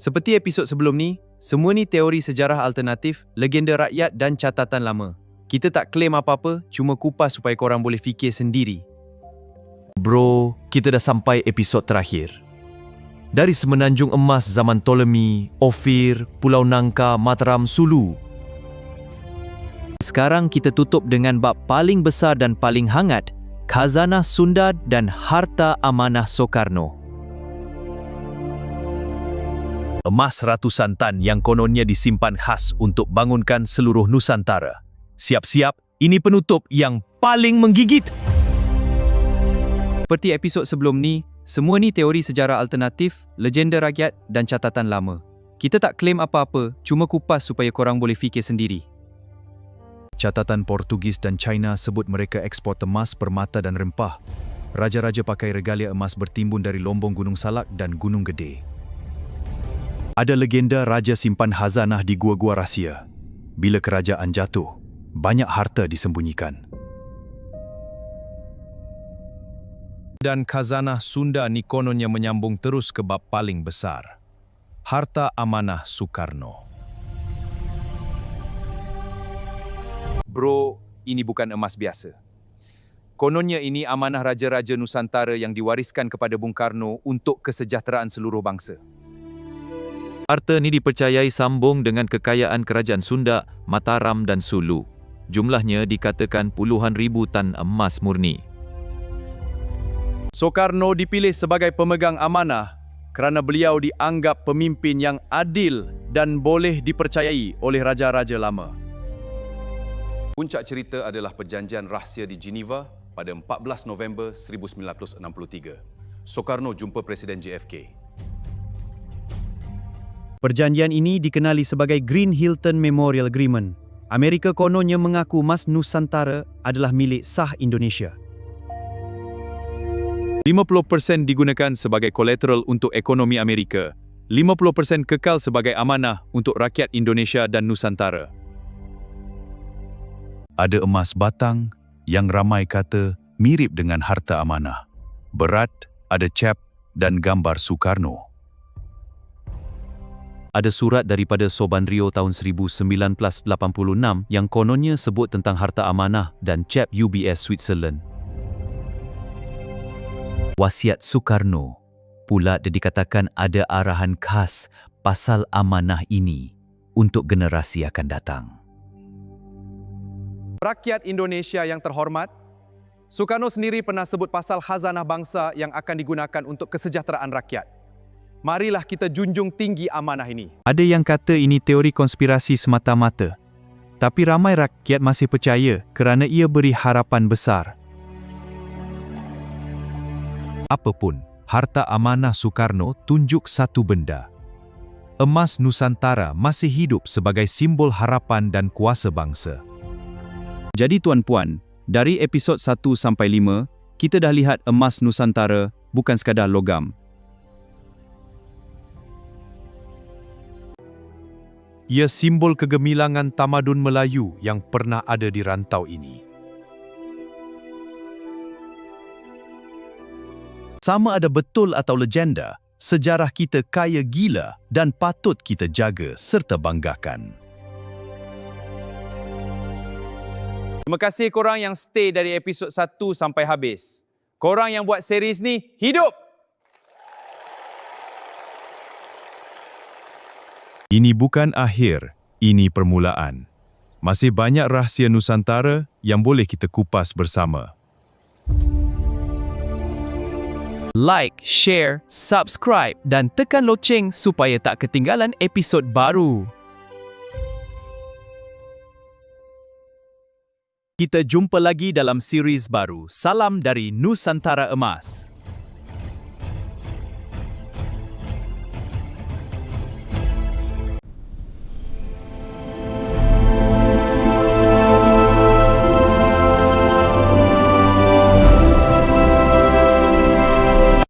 Seperti episod sebelum ni, semua ni teori sejarah alternatif, legenda rakyat dan catatan lama. Kita tak klaim apa-apa, cuma kupas supaya korang boleh fikir sendiri. Bro, kita dah sampai episod terakhir. Dari Semenanjung Emas zaman Ptolemy, Ophir, Pulau Nangka, Mataram, Sulu. Sekarang kita tutup dengan bab paling besar dan paling hangat, Khazanah Sunda dan Harta Amanah Soekarno. Emas ratusan tan yang kononnya disimpan khas untuk bangunkan seluruh Nusantara. Siap-siap, ini penutup yang paling menggigit. Seperti episod sebelum ni, semua ni teori sejarah alternatif, legenda rakyat dan catatan lama. Kita tak klaim apa-apa, cuma kupas supaya korang boleh fikir sendiri. Catatan Portugis dan China sebut mereka ekspor emas, permata dan rempah. Raja-raja pakai regalia emas bertimbun dari lombong Gunung Salak dan Gunung Gede. Ada legenda raja simpan khazanah di gua-gua rahsia. Bila kerajaan jatuh, banyak harta disembunyikan. Dan khazanah Sunda ni kononnya menyambung terus ke bab paling besar, Harta Amanah Soekarno. Bro, ini bukan emas biasa. Kononnya ini amanah raja-raja Nusantara yang diwariskan kepada Bung Karno untuk kesejahteraan seluruh bangsa. Harta ni dipercayai sambung dengan kekayaan kerajaan Sunda, Mataram dan Sulu. Jumlahnya dikatakan puluhan ribu tan emas murni. Soekarno dipilih sebagai pemegang amanah kerana beliau dianggap pemimpin yang adil dan boleh dipercayai oleh raja-raja lama. Puncak cerita adalah perjanjian rahsia di Geneva pada 14 November 1963. Soekarno jumpa Presiden JFK. Perjanjian ini dikenali sebagai Green Hilton Memorial Agreement. Amerika kononnya mengaku emas Nusantara adalah milik sah Indonesia. 50% digunakan sebagai kolateral untuk ekonomi Amerika. 50% kekal sebagai amanah untuk rakyat Indonesia dan Nusantara. Ada emas batang yang ramai kata mirip dengan harta amanah. Berat, ada cap dan gambar Soekarno. Ada surat daripada Sobanrio tahun 1986 yang kononnya sebut tentang harta amanah dan cap UBS Switzerland. Wasiat Soekarno pula dikatakan ada arahan khas pasal amanah ini untuk generasi akan datang. Rakyat Indonesia yang terhormat, Soekarno sendiri pernah sebut pasal khazanah bangsa yang akan digunakan untuk kesejahteraan rakyat. Marilah kita junjung tinggi amanah ini. Ada yang kata ini teori konspirasi semata-mata. Tapi ramai rakyat masih percaya kerana ia beri harapan besar. Apapun, harta amanah Soekarno tunjuk satu benda. Emas Nusantara masih hidup sebagai simbol harapan dan kuasa bangsa. Jadi tuan-puan, dari episod 1 sampai 5, kita dah lihat emas Nusantara bukan sekadar logam. Ia simbol kegemilangan tamadun Melayu yang pernah ada di rantau ini. Sama ada betul atau legenda, sejarah kita kaya gila dan patut kita jaga serta banggakan. Terima kasih korang yang stay dari episod 1 sampai habis. Korang yang buat series ni, hidup! Ini bukan akhir, ini permulaan. Masih banyak rahsia Nusantara yang boleh kita kupas bersama. Like, share, subscribe dan tekan loceng supaya tak ketinggalan episod baru. Kita jumpa lagi dalam series baru. Salam dari Nusantara Emas.